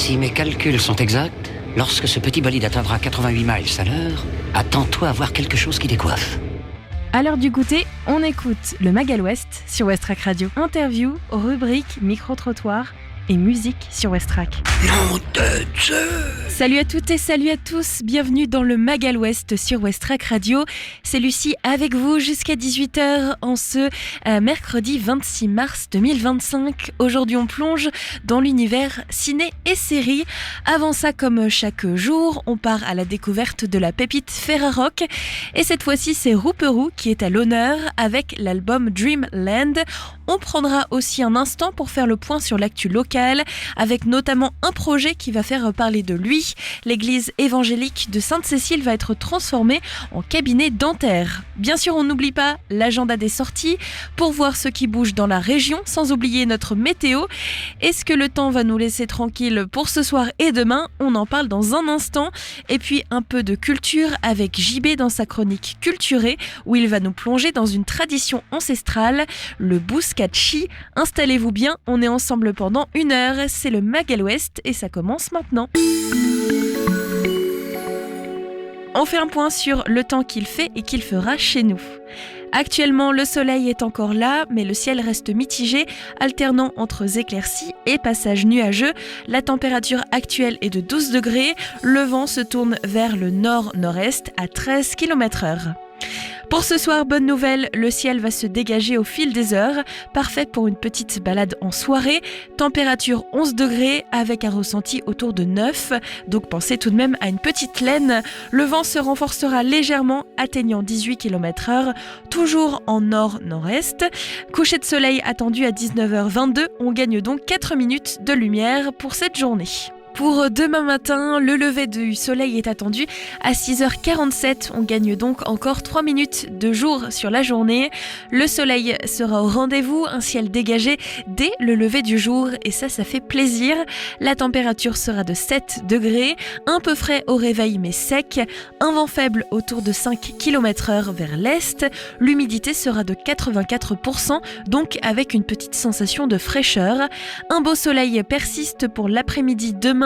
Si mes calculs sont exacts, lorsque ce petit bolide atteindra 88 miles à l'heure, attends-toi à voir quelque chose qui décoiffe. À l'heure du goûter, on écoute le Mag à l'Ouest sur Westrack Radio. Interview, rubrique, micro-trottoir et musique sur Westrack. Non de Dieu! Salut à toutes et salut à tous, bienvenue dans le Mag à l'Ouest sur Westrack Radio. C'est Lucie avec vous jusqu'à 18h en ce mercredi 26 mars 2025. Aujourd'hui on plonge dans l'univers ciné et série. Avant ça, comme chaque jour, on part à la découverte de la pépite Ferrarock. Et cette fois-ci c'est Rouperou qui est à l'honneur avec l'album Dreamland. On prendra aussi un instant pour faire le point sur l'actu locale, avec notamment un projet qui va faire parler de lui. L'église évangélique de Sainte-Cécile va être transformée en cabinet dentaire. Bien sûr, on n'oublie pas l'agenda des sorties pour voir ce qui bouge dans la région, sans oublier notre météo. Est-ce que le temps va nous laisser tranquille pour ce soir et demain? On en parle dans un instant. Et puis un peu de culture avec JB dans sa chronique Culturée, où il va nous plonger dans une tradition ancestrale, le Bouskachi. Installez-vous bien, on est ensemble pendant 1 heure. C'est le Mag à l'Ouest et ça commence maintenant. On fait un point sur le temps qu'il fait et qu'il fera chez nous. Actuellement, le soleil est encore là, mais le ciel reste mitigé, alternant entre éclaircies et passages nuageux. La température actuelle est de 12 degrés. Le vent se tourne vers le nord-nord-est à 13 km/h. Pour ce soir, bonne nouvelle, le ciel va se dégager au fil des heures, parfait pour une petite balade en soirée. Température 11 degrés avec un ressenti autour de 9, donc pensez tout de même à une petite laine. Le vent se renforcera légèrement, atteignant 18 km/h, toujours en nord-nord-est. Coucher de soleil attendu à 19h22, on gagne donc 4 minutes de lumière pour cette journée. Pour demain matin, le lever du soleil est attendu à 6h47. On gagne donc encore 3 minutes de jour sur la journée. Le soleil sera au rendez-vous, un ciel dégagé dès le lever du jour et ça fait plaisir. La température sera de 7 degrés, un peu frais au réveil mais sec, un vent faible autour de 5 km/h vers l'est. L'humidité sera de 84%, donc avec une petite sensation de fraîcheur. Un beau soleil persiste pour l'après-midi demain.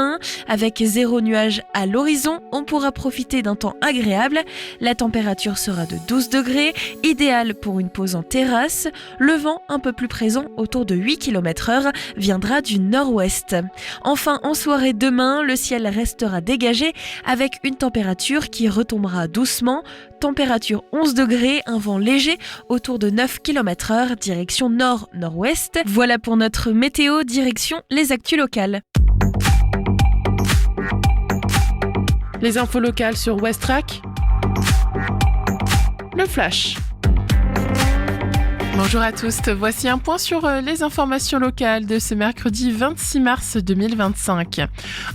Avec 0 nuage à l'horizon, on pourra profiter d'un temps agréable. La température sera de 12 degrés, idéale pour une pause en terrasse. Le vent, un peu plus présent, autour de 8 km/h, viendra du nord-ouest. Enfin, en soirée demain, le ciel restera dégagé avec une température qui retombera doucement. Température 11 degrés, un vent léger autour de 9 km/h, direction nord-nord-ouest. Voilà pour notre météo, direction les actus locales. Les infos locales sur Westrack. Le Flash. Bonjour à tous, voici un point sur les informations locales de ce mercredi 26 mars 2025.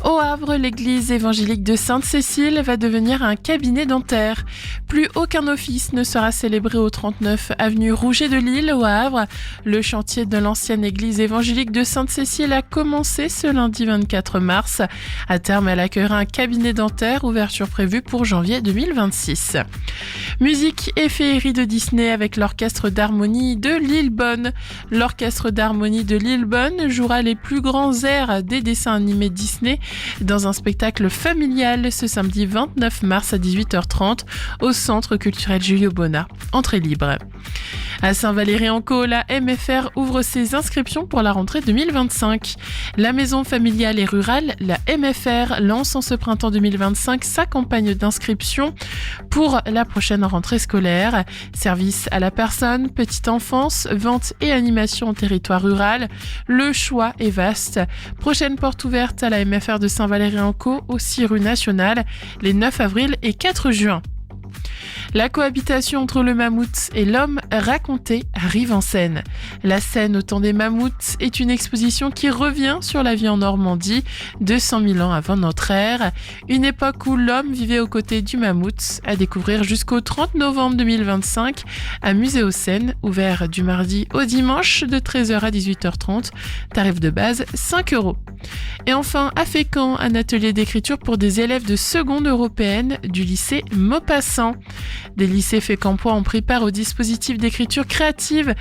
Au Havre, l'église évangélique de Sainte-Cécile va devenir un cabinet dentaire. Plus aucun office ne sera célébré au 39 avenue Rouget de Lille au Havre. Le chantier de l'ancienne église évangélique de Sainte-Cécile a commencé ce lundi 24 mars. À terme, elle accueillera un cabinet dentaire, ouverture prévue pour janvier 2026. Musique et féerie de Disney avec l'orchestre d'harmonie de Lillebonne. L'orchestre d'harmonie de Lillebonne jouera les plus grands airs des dessins animés Disney dans un spectacle familial ce samedi 29 mars à 18h30 au Centre culturel Julio Bona. Entrée libre. À Saint-Valery-en-Caux, la MFR ouvre ses inscriptions pour la rentrée 2025. La maison familiale et rurale, la MFR, lance en ce printemps 2025 sa campagne d'inscription pour la prochaine rentrée scolaire. Service à la personne, petite enfance, vente et animation en territoire rural. Le choix est vaste. Prochaine porte ouverte à la MFR de Saint-Valery-en-Caux, aussi rue Nationale, les 9 avril et 4 juin. La cohabitation entre le mammouth et l'homme racontée arrive en scène. La scène au temps des mammouths est une exposition qui revient sur la vie en Normandie 200 000 ans avant notre ère, une époque où l'homme vivait aux côtés du mammouth, à découvrir jusqu'au 30 novembre 2025 à Musée aux Seines, ouvert du mardi au dimanche de 13h à 18h30, tarif de base 5 €. Et enfin, à Fécamp, un atelier d'écriture pour des élèves de seconde européenne du lycée Maupassant. Des lycées fécampois ont pris part au dispositif d'écriture créative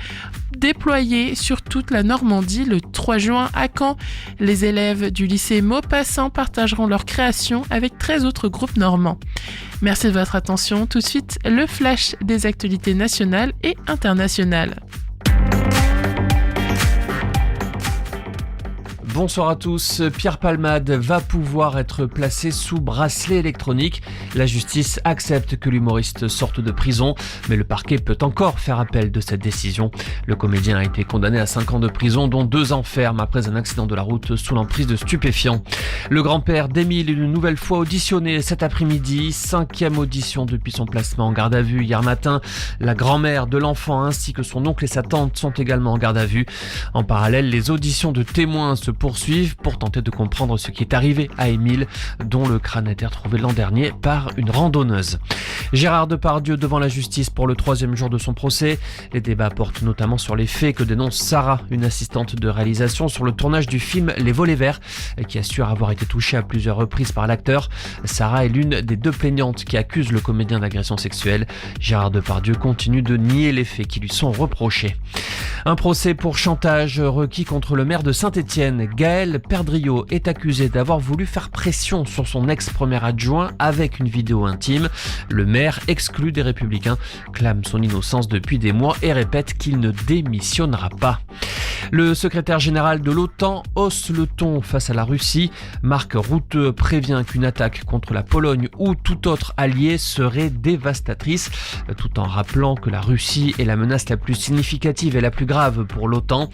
déployé sur toute la Normandie le 3 juin à Caen. Les élèves du lycée Maupassant partageront leur création avec 13 autres groupes normands. Merci de votre attention. Tout de suite, le flash des actualités nationales et internationales. Bonsoir à tous. Pierre Palmade va pouvoir être placé sous bracelet électronique. La justice accepte que l'humoriste sorte de prison, mais le parquet peut encore faire appel de cette décision. Le comédien a été condamné à 5 ans de prison, dont 2 ans ferme après un accident de la route sous l'emprise de stupéfiants. Le grand-père d'Émile est une nouvelle fois auditionné cet après-midi. 5e audition depuis son placement en garde à vue hier matin. La grand-mère de l'enfant ainsi que son oncle et sa tante sont également en garde à vue. En parallèle, les auditions de témoins se poursuivent pour tenter de comprendre ce qui est arrivé à Émile, dont le crâne a été retrouvé l'an dernier par une randonneuse. Gérard Depardieu devant la justice pour le 3e jour de son procès. Les débats portent notamment sur les faits que dénonce Sarah, une assistante de réalisation sur le tournage du film Les Volets Verts, qui assure avoir été touchée à plusieurs reprises par l'acteur. Sarah est l'une des 2 plaignantes qui accusent le comédien d'agression sexuelle. Gérard Depardieu continue de nier les faits qui lui sont reprochés. Un procès pour chantage requis contre le maire de Saint-Étienne. Gaël Perdriau est accusé d'avoir voulu faire pression sur son ex-premier adjoint avec une vidéo intime. Le maire, exclu des Républicains, clame son innocence depuis des mois et répète qu'il ne démissionnera pas. Le secrétaire général de l'OTAN hausse le ton face à la Russie. Marc Rutte prévient qu'une attaque contre la Pologne ou tout autre allié serait dévastatrice, tout en rappelant que la Russie est la menace la plus significative et la plus grave pour l'OTAN.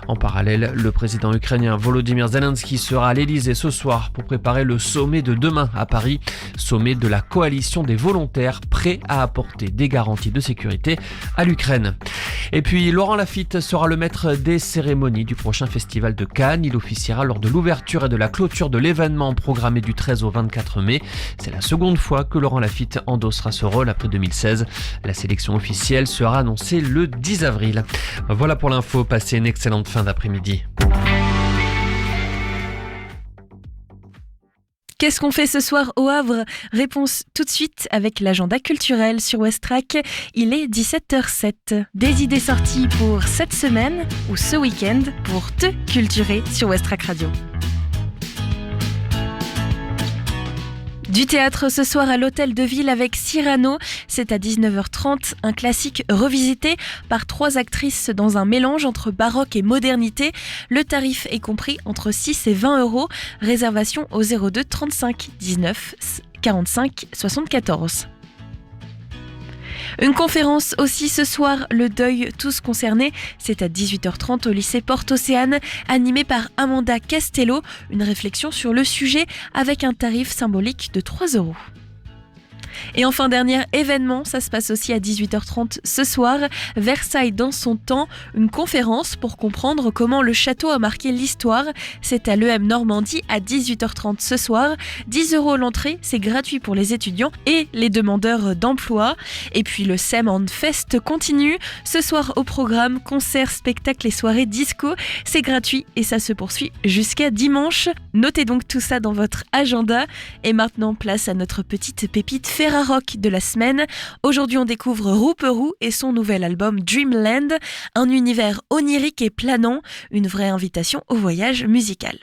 En parallèle, le président ukrainien Volodymyr Zelensky sera à l'Elysée ce soir pour préparer le sommet de demain à Paris, sommet de la coalition des volontaires prêts à apporter des garanties de sécurité à l'Ukraine. Et puis Laurent Laffitte sera le maître des cérémonies du prochain festival de Cannes. Il officiera lors de l'ouverture et de la clôture de l'événement programmé du 13 au 24 mai. C'est la seconde fois que Laurent Laffitte endossera ce rôle après 2016. La sélection officielle sera annoncée le 10 avril. Voilà pour l'info, passez une excellente fin d'après-midi. Qu'est-ce qu'on fait ce soir au Havre ? Réponse tout de suite avec l'agenda culturel sur Westrack. Il est 17h07. Des idées sorties pour cette semaine ou ce week-end pour te culturer sur Westrack Radio. Du théâtre ce soir à l'Hôtel de Ville avec Cyrano, c'est à 19h30, un classique revisité par 3 actrices dans un mélange entre baroque et modernité. Le tarif est compris entre 6 et 20 €, réservation au 02 35 19 45 74. Une conférence aussi ce soir, le deuil tous concernés, c'est à 18h30 au lycée Porte-Océane, animé par Amanda Castello, une réflexion sur le sujet avec un tarif symbolique de 3 €. Et enfin, dernier événement, ça se passe aussi à 18h30 ce soir, Versailles dans son temps, une conférence pour comprendre comment le château a marqué l'histoire. C'est à l'EM Normandie à 18h30 ce soir. 10 € l'entrée, c'est gratuit pour les étudiants et les demandeurs d'emploi. Et puis le Sem Fest continue. Ce soir au programme, concerts, spectacles et soirées disco. C'est gratuit et ça se poursuit jusqu'à dimanche. Notez donc tout ça dans votre agenda. Et maintenant, place à notre petite pépite Ferrarock de la semaine. Aujourd'hui, on découvre Rouperou et son nouvel album Dreamland, un univers onirique et planant, une vraie invitation au voyage musical.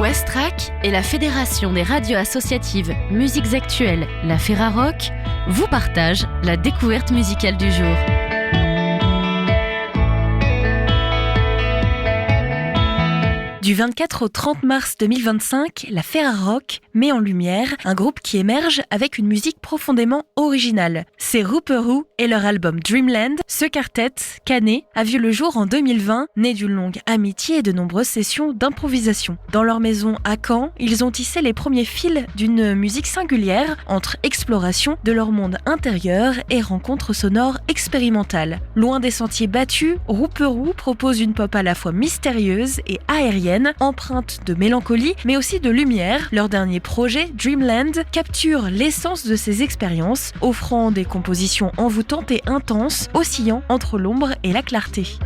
Westrack et la Fédération des radios associatives Musiques Actuelles, la Ferrarock, vous partagent la découverte musicale du jour. Du 24 au 30 mars 2025, la Ferrarock met en lumière un groupe qui émerge avec une musique profondément originale. C'est Rouperou et leur album Dreamland. Ce quartet, canet, a vu le jour en 2020, né d'une longue amitié et de nombreuses sessions d'improvisation. Dans leur maison à Caen, ils ont tissé les premiers fils d'une musique singulière entre exploration de leur monde intérieur et rencontres sonores expérimentales. Loin des sentiers battus, Rouperou propose une pop à la fois mystérieuse et aérienne, empreinte de mélancolie mais aussi de lumière. Leur dernier projet, Dreamland, capture l'essence de ces expériences, offrant des compositions envoûtantes et intenses, oscillant entre l'ombre et la clarté.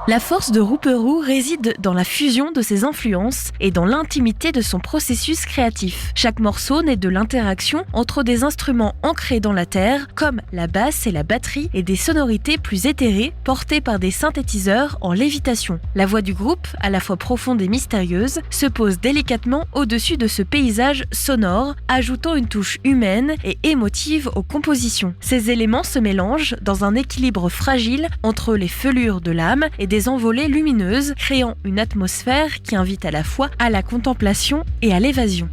La force de Rouperou réside dans la fusion de ses influences et dans l'intimité de son processus créatif. Chaque morceau naît de l'interaction entre des instruments ancrés dans la terre, comme la basse et la batterie, et des sonorités plus éthérées portées par des synthétiseurs en lévitation. La voix du groupe, à la fois profonde et mystérieuse, se pose délicatement au-dessus de ce paysage sonore, ajoutant une touche humaine et émotive aux compositions. Ces éléments se mélangent dans un équilibre fragile entre les fêlures de l'âme et des envolées lumineuses, créant une atmosphère qui invite à la fois à la contemplation et à l'évasion.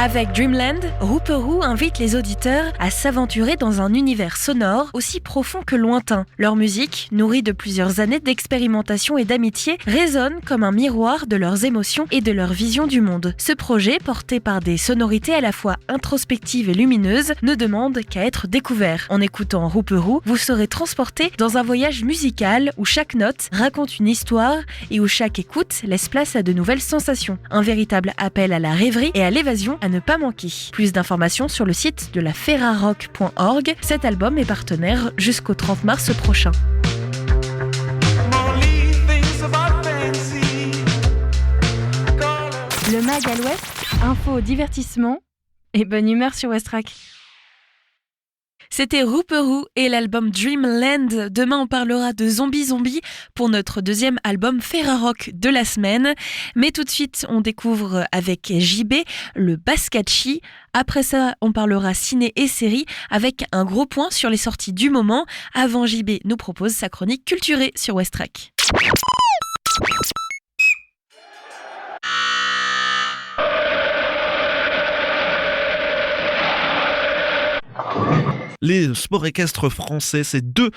Avec Dreamland, Hooperoo invite les auditeurs à s'aventurer dans un univers sonore aussi profond que lointain. Leur musique, nourrie de plusieurs années d'expérimentation et d'amitié, résonne comme un miroir de leurs émotions et de leur vision du monde. Ce projet, porté par des sonorités à la fois introspectives et lumineuses, ne demande qu'à être découvert. En écoutant Hooperoo, vous serez transporté dans un voyage musical où chaque note raconte une histoire et où chaque écoute laisse place à de nouvelles sensations. Un véritable appel à la rêverie et à l'évasion à ne pas manquer. Plus d'informations sur le site de la ferrarock.org. Cet album est partenaire jusqu'au 30 mars prochain. Le Mag à l'Ouest, info, divertissement et bonne humeur sur Westrack. C'était Hooperoo et l'album Dreamland. Demain, on parlera de Zombie Zombie pour notre deuxième album Ferrarock de la semaine. Mais tout de suite, on découvre avec JB le Baskatchi. Après ça, on parlera ciné et séries avec un gros point sur les sorties du moment. Avant, JB nous propose sa chronique culturée sur Westrack. Les sports équestres français, c'est deux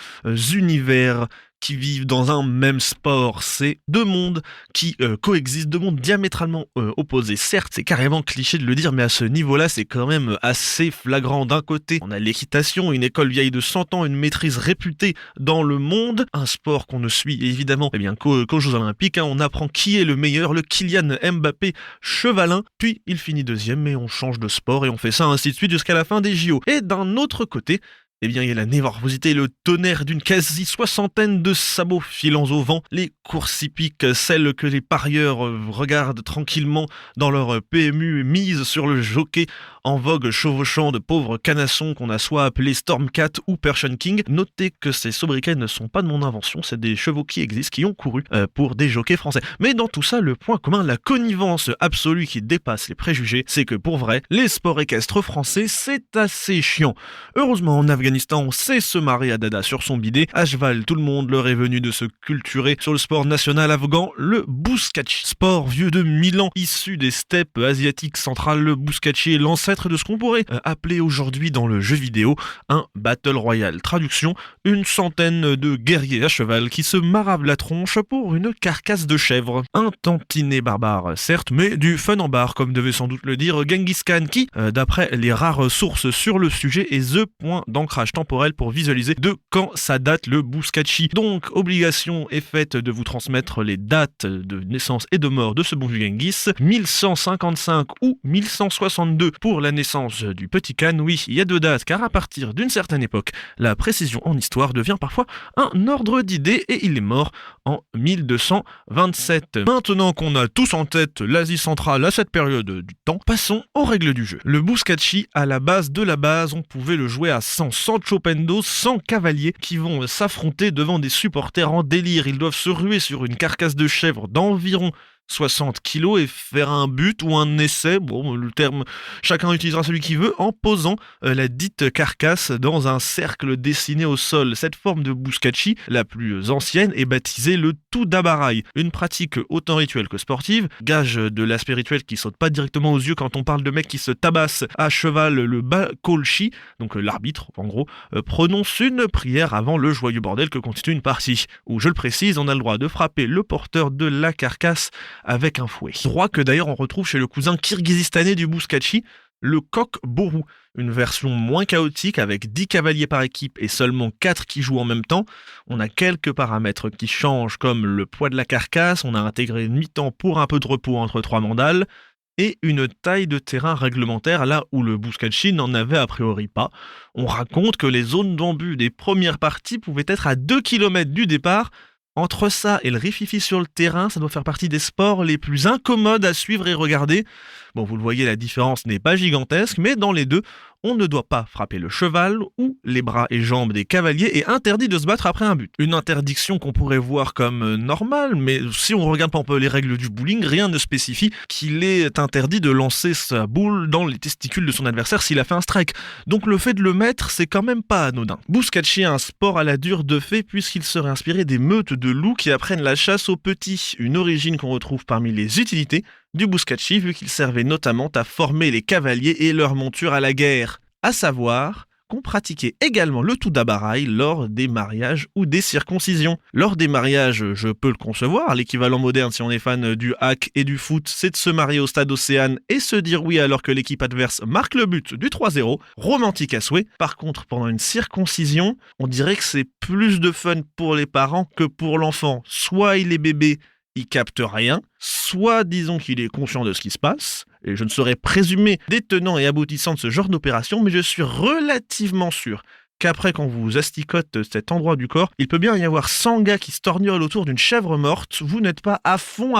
univers qui vivent dans un même sport. C'est deux mondes qui coexistent, deux mondes diamétralement opposés. Certes, c'est carrément cliché de le dire, mais à ce niveau-là, c'est quand même assez flagrant. D'un côté, on a l'équitation, une école vieille de 100 ans, une maîtrise réputée dans le monde. Un sport qu'on ne suit évidemment qu'aux Jeux Olympiques. On apprend qui est le meilleur, le Kylian Mbappé chevalin. Puis il finit deuxième, mais on change de sport et on fait ça ainsi de suite jusqu'à la fin des JO. Et d'un autre côté, il y a la névrosité, le tonnerre d'une quasi-soixantaine de sabots filants au vent, les courses hippiques, celles que les parieurs regardent tranquillement dans leur PMU mise sur le jockey en vogue chevauchant de pauvres canassons qu'on a soit appelés Stormcat ou Persian King. Notez que ces sobriquets ne sont pas de mon invention, c'est des chevaux qui existent, qui ont couru pour des jockeys français. Mais dans tout ça, le point commun, la connivence absolue qui dépasse les préjugés, c'est que pour vrai, les sports équestres français, c'est assez chiant. Heureusement, en Afghanistan, on sait se marrer à dada sur son bidet. À cheval, tout le monde leur est venu de se culturer sur le sport national afghan, le bouskatchi. Sport vieux de 1000 ans, issu des steppes asiatiques centrales, le bouskatchi est l'ancêtre de ce qu'on pourrait appeler aujourd'hui dans le jeu vidéo un Battle Royale. Traduction, une centaine de guerriers à cheval qui se maravent la tronche pour une carcasse de chèvre. Un tantinet barbare, certes, mais du fun en barre, comme devait sans doute le dire Genghis Khan, qui, d'après les rares sources sur le sujet, est the point d'ancrage temporel pour visualiser de quand ça date le bouskatchi. Donc, obligation est faite de vous transmettre les dates de naissance et de mort de ce bon vieux Genghis. 1155 ou 1162 pour la naissance du petit Khan. Oui, il y a deux dates, car à partir d'une certaine époque, la précision en histoire devient parfois un ordre d'idée et il est mort en 1227. Maintenant qu'on a tous en tête l'Asie centrale à cette période du temps, passons aux règles du jeu. Le bouskatchi, à la base de la base, on pouvait le jouer à 100 chopendo, 100 cavaliers qui vont s'affronter devant des supporters en délire. Ils doivent se ruer sur une carcasse de chèvre d'environ 60 kilos et faire un but ou un essai, bon le terme chacun utilisera celui qu'il veut, en posant la dite carcasse dans un cercle dessiné au sol. Cette forme de bouskatchi, la plus ancienne, est baptisée le Tudabarai, une pratique autant rituelle que sportive, gage de l'aspect rituel qui saute pas directement aux yeux quand on parle de mecs qui se tabassent à cheval. Le Bakolchi, donc l'arbitre en gros, prononce une prière avant le joyeux bordel que constitue une partie, où je le précise, on a le droit de frapper le porteur de la carcasse avec un fouet. Droit que d'ailleurs on retrouve chez le cousin kirghizistanais du bouskatchi, le Kokboru, une version moins chaotique avec 10 cavaliers par équipe et seulement 4 qui jouent en même temps. On a quelques paramètres qui changent comme le poids de la carcasse, on a intégré une mi-temps pour un peu de repos entre 3 mandales, et une taille de terrain réglementaire là où le bouskatchi n'en avait a priori pas. On raconte que les zones d'embut des premières parties pouvaient être à 2 km du départ. Entre ça et le rififi sur le terrain, ça doit faire partie des sports les plus incommodes à suivre et regarder. Bon, vous le voyez, la différence n'est pas gigantesque, mais dans les deux, on ne doit pas frapper le cheval ou les bras et jambes des cavaliers et interdit de se battre après un but. Une interdiction qu'on pourrait voir comme normale, mais si on regarde par exemple les règles du bowling, rien ne spécifie qu'il est interdit de lancer sa boule dans les testicules de son adversaire s'il a fait un strike. Donc le fait de le mettre, c'est quand même pas anodin. Bouskatchi est un sport à la dure de fait puisqu'il serait inspiré des meutes de loups qui apprennent la chasse aux petits, une origine qu'on retrouve parmi les utilités du bouskatchi vu qu'il servait notamment à former les cavaliers et leurs montures à la guerre. À savoir qu'on pratiquait également le Tudabaraï lors des mariages ou des circoncisions. Lors des mariages, je peux le concevoir, l'équivalent moderne si on est fan du hack et du foot, c'est de se marier au stade Océane et se dire oui alors que l'équipe adverse marque le but du 3-0, romantique à souhait. Par contre, pendant une circoncision, on dirait que c'est plus de fun pour les parents que pour l'enfant. Soit il est bébé, il capte rien, soit disons qu'il est conscient de ce qui se passe, et je ne saurais présumer des tenants et aboutissants de ce genre d'opération, mais je suis relativement sûr qu'après quand vous asticote cet endroit du corps, il peut bien y avoir 100 gars qui se torgnolent autour d'une chèvre morte, vous n'êtes pas à fond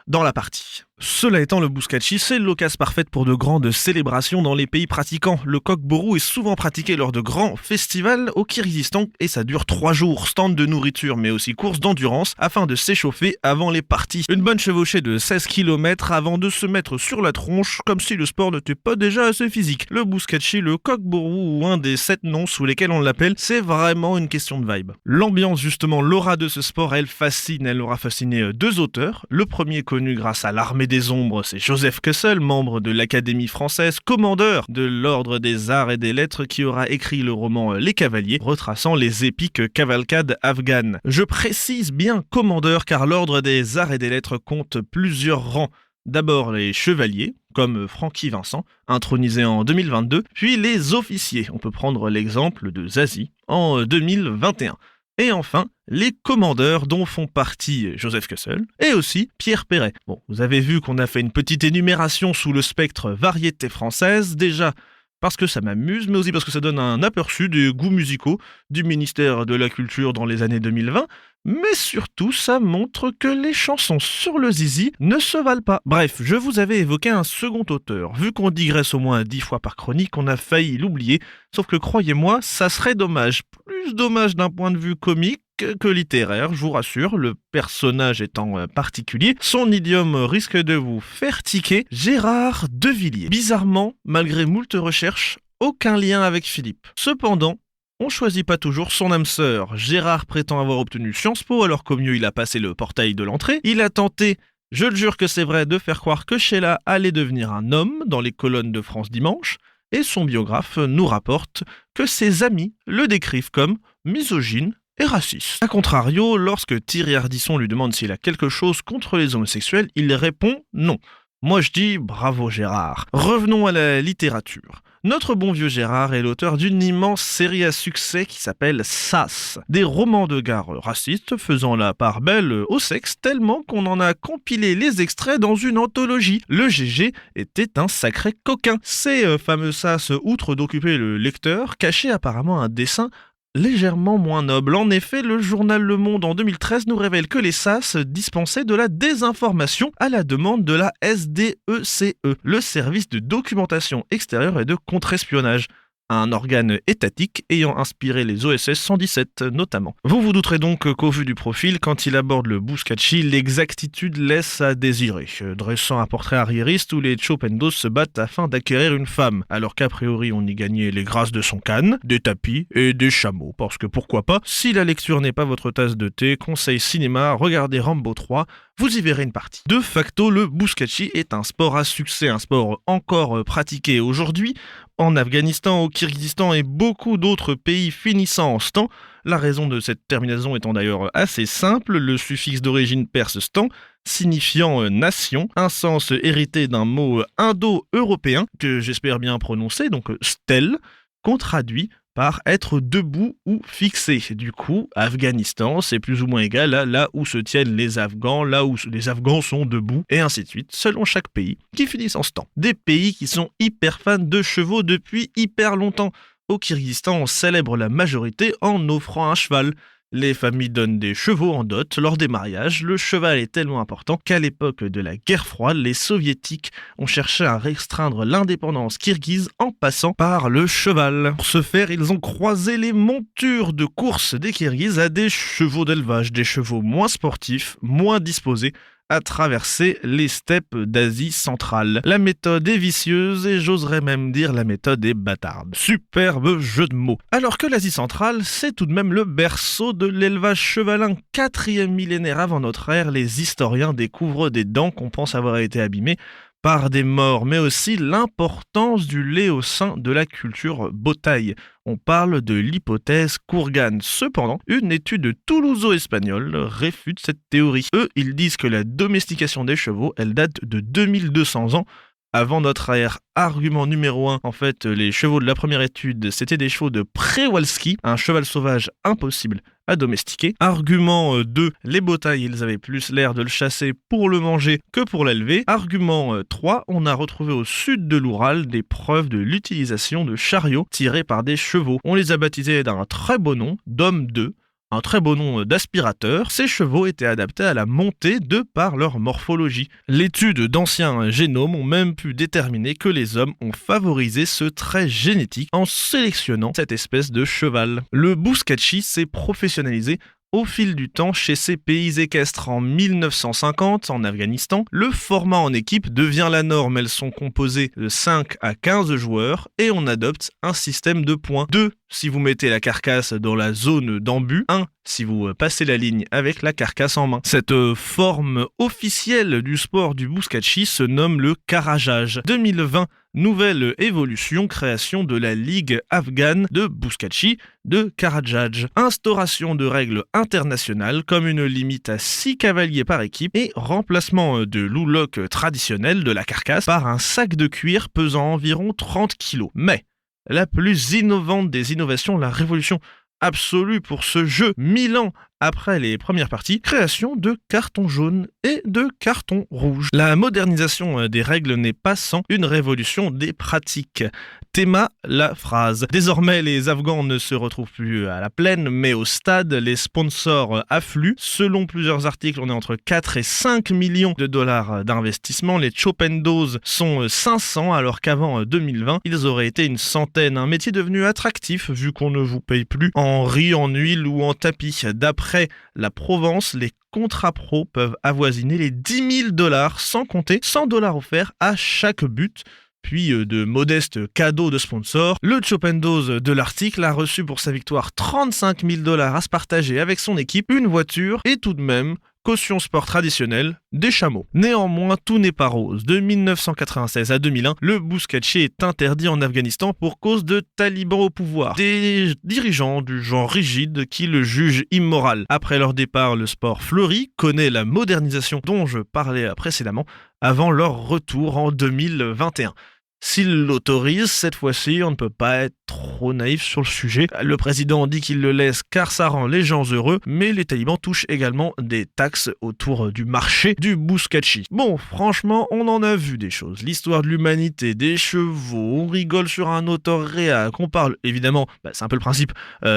dans la partie. Cela étant, le bouskatchi, c'est l'occasion parfaite pour de grandes célébrations dans les pays pratiquants. Le coq-bourou est souvent pratiqué lors de grands festivals au Kirghizistan et ça dure 3 jours. Stand de nourriture mais aussi course d'endurance afin de s'échauffer avant les parties. Une bonne chevauchée de 16 km avant de se mettre sur la tronche comme si le sport n'était pas déjà assez physique. Le bouskatchi, le coq-bourou ou un des 7 noms sous lesquels on l'appelle, c'est vraiment une question de vibe. L'ambiance justement, l'aura de ce sport, elle fascine. Elle aura fasciné 2 auteurs. Le premier connu grâce à l'Armée des Ombres, c'est Joseph Kessel, membre de l'Académie française, commandeur de l'Ordre des Arts et des Lettres, qui aura écrit le roman Les Cavaliers, retraçant les épiques cavalcades afghanes. Je précise bien commandeur car l'Ordre des Arts et des Lettres compte plusieurs rangs. D'abord les chevaliers, comme Francky Vincent, intronisé en 2022, puis les officiers. On peut prendre l'exemple de Zazie en 2021. Et enfin, les commandeurs dont font partie Joseph Kessel et aussi Pierre Perret. Bon, vous avez vu qu'on a fait une petite énumération sous le spectre variété française, déjà parce que ça m'amuse, mais aussi parce que ça donne un aperçu des goûts musicaux du ministère de la Culture dans les années 2020, mais surtout ça montre que les chansons sur le zizi ne se valent pas. Bref, je vous avais évoqué un second auteur. Vu qu'on digresse au moins 10 fois par chronique, on a failli l'oublier, sauf que croyez-moi, ça serait dommage. Plus dommage d'un point de vue comique que littéraire, je vous rassure, le personnage étant particulier, son idiome risque de vous faire tiquer. Gérard Devilliers. Bizarrement, malgré moult recherches, aucun lien avec Philippe. Cependant, on choisit pas toujours son âme sœur. Gérard prétend avoir obtenu Sciences Po alors qu'au mieux il a passé le portail de l'entrée. Il a tenté, je le jure que c'est vrai, de faire croire que Sheila allait devenir un homme dans les colonnes de France Dimanche. Et son biographe nous rapporte que ses amis le décrivent comme misogyne et raciste. A contrario, lorsque Thierry Ardisson lui demande s'il a quelque chose contre les homosexuels, il répond non. Moi je dis bravo Gérard. Revenons à la littérature. Notre bon vieux Gérard est l'auteur d'une immense série à succès qui s'appelle Sas, des romans de gare racistes faisant la part belle au sexe tellement qu'on en a compilé les extraits dans une anthologie. Le GG était un sacré coquin. Ces fameux Sas, outre d'occuper le lecteur, cachaient apparemment un dessin légèrement moins noble. En effet, le journal Le Monde en 2013 nous révèle que les SAS dispensaient de la désinformation à la demande de la SDECE, le service de documentation extérieure et de contre-espionnage. Un organe étatique ayant inspiré les OSS 117 notamment. Vous vous douterez donc qu'au vu du profil, quand il aborde le bouskatchi, l'exactitude laisse à désirer, dressant un portrait arriériste où les Chopendos se battent afin d'acquérir une femme, alors qu'a priori on y gagnait les grâces de son khan, des tapis et des chameaux, parce que pourquoi pas, si la lecture n'est pas votre tasse de thé, conseil cinéma, regardez Rambo 3, vous y verrez une partie. De facto, le bouskatchi est un sport à succès, un sport encore pratiqué aujourd'hui, en Afghanistan, au Kirghizistan et beaucoup d'autres pays finissant en stan. La raison de cette terminaison étant d'ailleurs assez simple, le suffixe d'origine perse stan, signifiant nation, un sens hérité d'un mot indo-européen, que j'espère bien prononcer, donc stel, qu'on traduit par être debout ou fixé. Du coup, Afghanistan, c'est plus ou moins égal à là où se tiennent les Afghans, là où les Afghans sont debout, et ainsi de suite, selon chaque pays, qui finissent en stan. Des pays qui sont hyper fans de chevaux depuis hyper longtemps. Au Kirghizistan, on célèbre la majorité en offrant un cheval. Les familles donnent des chevaux en dot lors des mariages. Le cheval est tellement important qu'à l'époque de la guerre froide, les soviétiques ont cherché à restreindre l'indépendance kirghize en passant par le cheval. Pour ce faire, ils ont croisé les montures de course des Kirghizes à des chevaux d'élevage, des chevaux moins sportifs, moins disposés à traverser les steppes d'Asie centrale. La méthode est vicieuse et j'oserais même dire la méthode est bâtarde. Superbe jeu de mots. Alors que l'Asie centrale, c'est tout de même le berceau de l'élevage chevalin. 4e millénaire avant notre ère, les historiens découvrent des dents qu'on pense avoir été abîmées par des morts, mais aussi l'importance du lait au sein de la culture Botaï. On parle de l'hypothèse Kourgan. Cependant, une étude toulouso-espagnole réfute cette théorie. Eux, ils disent que la domestication des chevaux, elle date de 2200 ans avant notre ère. Argument numéro 1, en fait, les chevaux de la première étude, c'était des chevaux de Przewalski, un cheval sauvage impossible à domestiquer. Argument 2, les Botaï, ils avaient plus l'air de le chasser pour le manger que pour l'élever. Argument 3, on a retrouvé au sud de l'Oural des preuves de l'utilisation de chariots tirés par des chevaux. On les a baptisés d'un très beau nom, d'Homme 2. Un très beau nom d'aspirateur, ces chevaux étaient adaptés à la montée de par leur morphologie. L'étude d'anciens génomes ont même pu déterminer que les hommes ont favorisé ce trait génétique en sélectionnant cette espèce de cheval. Le bouskachi s'est professionnalisé au fil du temps chez ces pays équestres. En 1950, en Afghanistan, le format en équipe devient la norme. Elles sont composées de 5 à 15 joueurs et on adopte un système de points. 2 si vous mettez la carcasse dans la zone d'embut, 1 si vous passez la ligne avec la carcasse en main. Cette forme officielle du sport du bouskachi se nomme le karajaj. 2020, nouvelle évolution, création de la Ligue afghane de bouskachi de Karajaj. Instauration de règles internationales comme une limite à 6 cavaliers par équipe et remplacement de l'ouloc traditionnel de la carcasse par un sac de cuir pesant environ 30 kg. Mais la plus innovante des innovations, la révolution absolue pour ce jeu, 1000 ans après les premières parties, création de carton jaune et de carton rouge. La modernisation des règles n'est pas sans une révolution des pratiques. Théma, la phrase. Désormais, les Afghans ne se retrouvent plus à la plaine, mais au stade, les sponsors affluent. Selon plusieurs articles, on est entre 4 et 5 millions de dollars d'investissement. Les chopendos sont 500, alors qu'avant 2020, ils auraient été une centaine. Un métier devenu attractif, vu qu'on ne vous paye plus en riz, en huile ou en tapis. D'après la Provence, les contrats pro peuvent avoisiner les 10 000 dollars, sans compter 100 dollars offerts à chaque but. Puis de modestes cadeaux de sponsors. Le Chopendos de l'article a reçu pour sa victoire 35 000 dollars à se partager avec son équipe, une voiture et tout de même caution sport traditionnelle, des chameaux. Néanmoins, tout n'est pas rose. De 1996 à 2001, le bouskachi est interdit en Afghanistan pour cause de talibans au pouvoir. Des dirigeants du genre rigide qui le jugent immoral. Après leur départ, le sport fleurit, connaît la modernisation dont je parlais précédemment, avant leur retour en 2021. S'il l'autorise, cette fois-ci, on ne peut pas être trop naïf sur le sujet. Le président dit qu'il le laisse car ça rend les gens heureux, mais les talibans touchent également des taxes autour du marché du bouskachi. Bon, franchement, on en a vu des choses. L'histoire de l'humanité, des chevaux, on rigole sur un auteur réac, on parle, évidemment, c'est un peu le principe,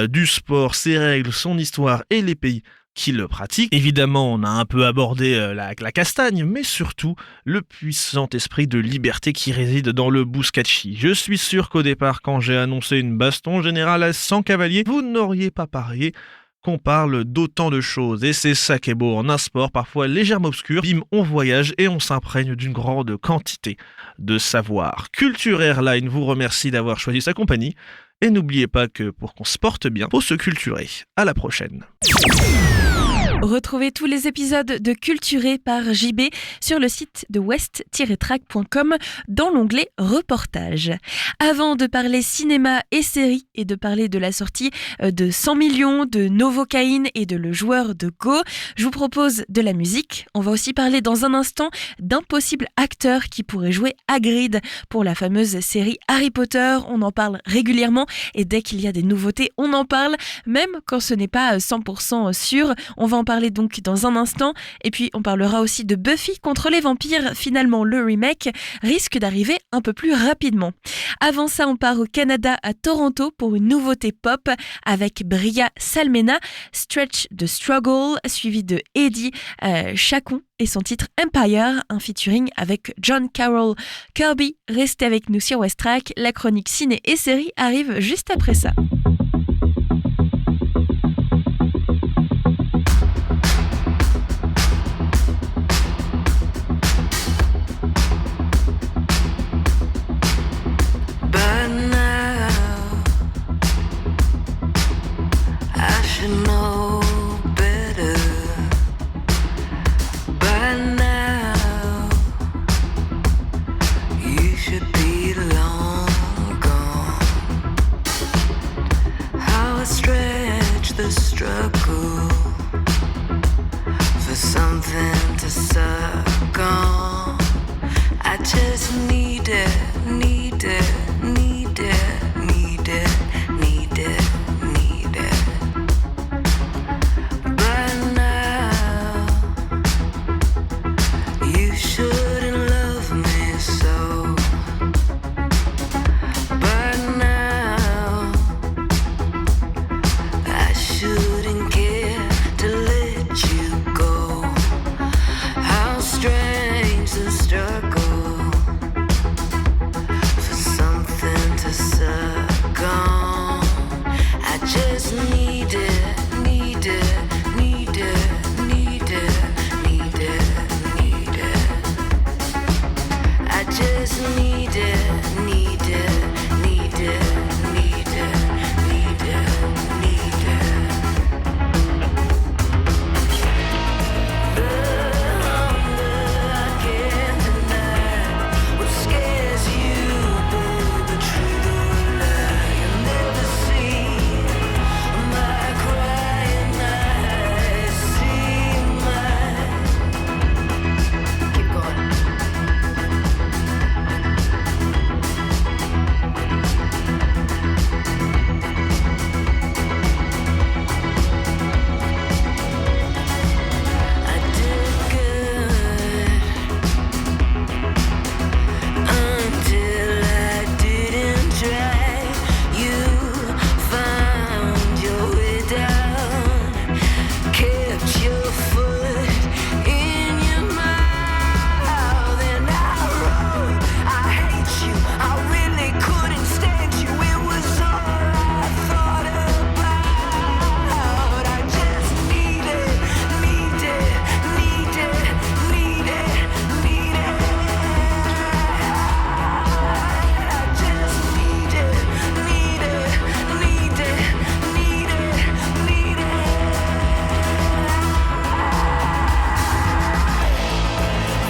du sport, ses règles, son histoire et les pays qui le pratiquent. Évidemment, on a un peu abordé la castagne, mais surtout le puissant esprit de liberté qui réside dans le bouskachi. Je suis sûr qu'au départ, quand j'ai annoncé une baston générale à 100 cavaliers, vous n'auriez pas parié qu'on parle d'autant de choses. Et c'est ça qui est beau en un sport parfois légèrement obscur. Bim, on voyage et on s'imprègne d'une grande quantité de savoir. Culture Airline vous remercie d'avoir choisi sa compagnie. Et n'oubliez pas que pour qu'on se porte bien, faut se culturer. À la prochaine. Retrouvez tous les épisodes de Culturé par JB sur le site de west-track.com dans l'onglet Reportages. Avant de parler cinéma et séries et de parler de la sortie de 100 millions, de Novocaine et de Le Joueur de Go, je vous propose de la musique. On va aussi parler dans un instant d'un possible acteur qui pourrait jouer Hagrid pour la fameuse série Harry Potter. On en parle régulièrement et dès qu'il y a des nouveautés, on en parle, même quand ce n'est pas 100% sûr. On va en parler donc dans un instant et puis on parlera aussi de Buffy contre les vampires. Finalement, le remake risque d'arriver un peu plus rapidement. Avant ça, on part au Canada à Toronto pour une nouveauté pop avec Bria Salmena, Stretch the Struggle, suivi de Eddie Chacon et son titre Empire, un featuring avec John Carroll Kirby. Restez avec nous sur West Track, la chronique ciné et série arrive juste après ça. something to suck on. I just need it, need it, need it, need it, need it, need it. But now you shouldn't love me so. But now I shouldn't care to let you go. How strange the struggle for something to suck on. I just need it, need it, need it, need it, need it, need it. I just need it, need it, need it, need it, need it, need it. The hunger I can't deny, what scares you, baby, truth or lie. You'll never see my crying eyes, see my. Keep going. I did good until I didn't try. You found your way down, kept your foot in your mouth, and I wrote, I hate you, I really couldn't stand you. It was all I thought about. I just need it, need it, need it, need it, need it. I just need it, need it, need it, need it, need it.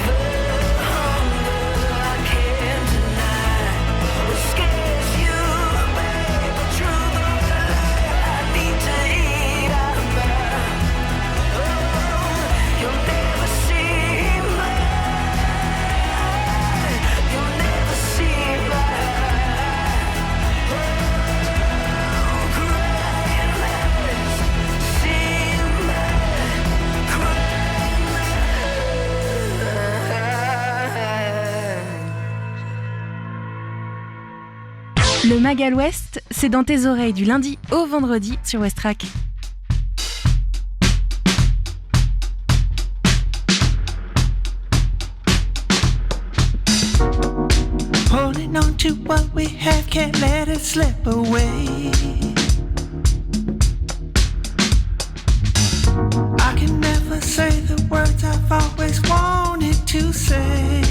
The hunger I can't deny, what scares you, baby, truth or lie. I need to eat out of mine. You'll never see mine. You'll never see mine. Crying eyes, see mine. Crying eyes. Le Magal Ouest, c'est dans tes oreilles du lundi au vendredi sur Westrack. Holding on to what we have, can't let it slip away. I can never say the words I've always wanted to say.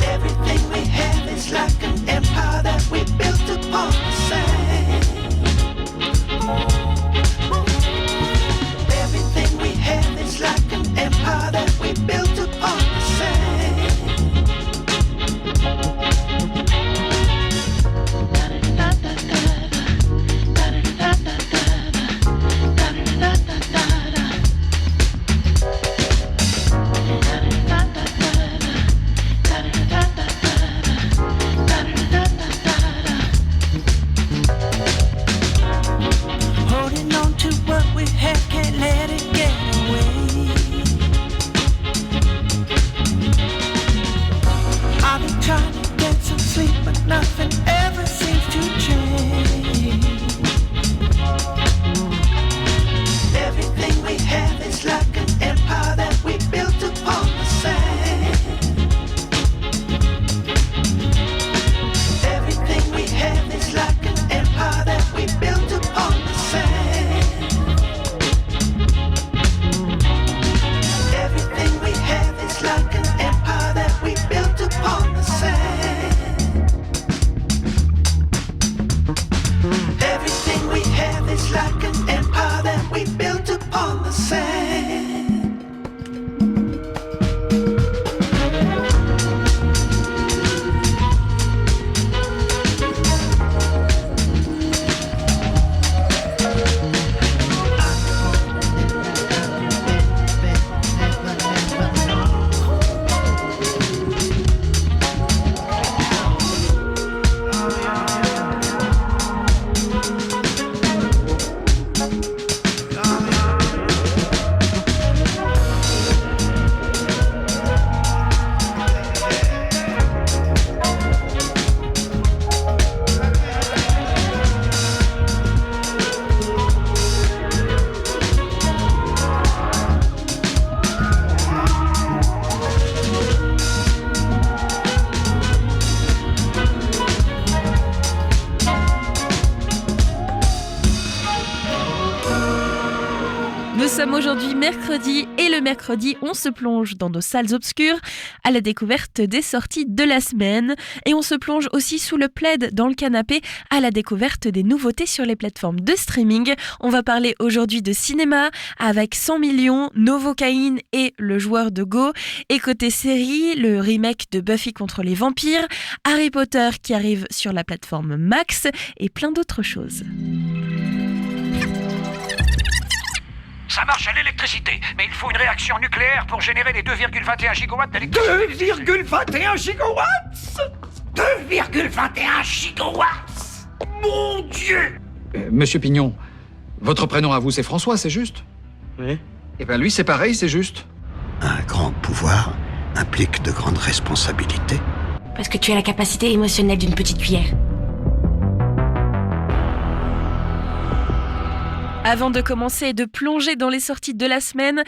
Everything we have is like an empire that we built upon the sand. Everything we have is like an empire that we built upon the sand. Nous sommes aujourd'hui mercredi et le mercredi, on se plonge dans nos salles obscures à la découverte des sorties de la semaine et on se plonge aussi sous le plaid dans le canapé à la découverte des nouveautés sur les plateformes de streaming. On va parler aujourd'hui de cinéma avec 100 millions, Novocaine et Le Joueur de Go. Et côté série, le remake de Buffy contre les vampires, Harry Potter qui arrive sur la plateforme Max et plein d'autres choses. Ça marche à l'électricité, mais il faut une réaction nucléaire pour générer les 2,21 gigawatts d'électricité. 2,21 gigawatts 2,21 gigawatts Mon Dieu! Monsieur Pignon, votre prénom à vous c'est François, c'est juste? Oui. Eh ben lui c'est pareil, c'est juste. Un grand pouvoir implique de grandes responsabilités. Parce que tu as la capacité émotionnelle d'une petite cuillère. Avant de commencer et de plonger dans les sorties de la semaine,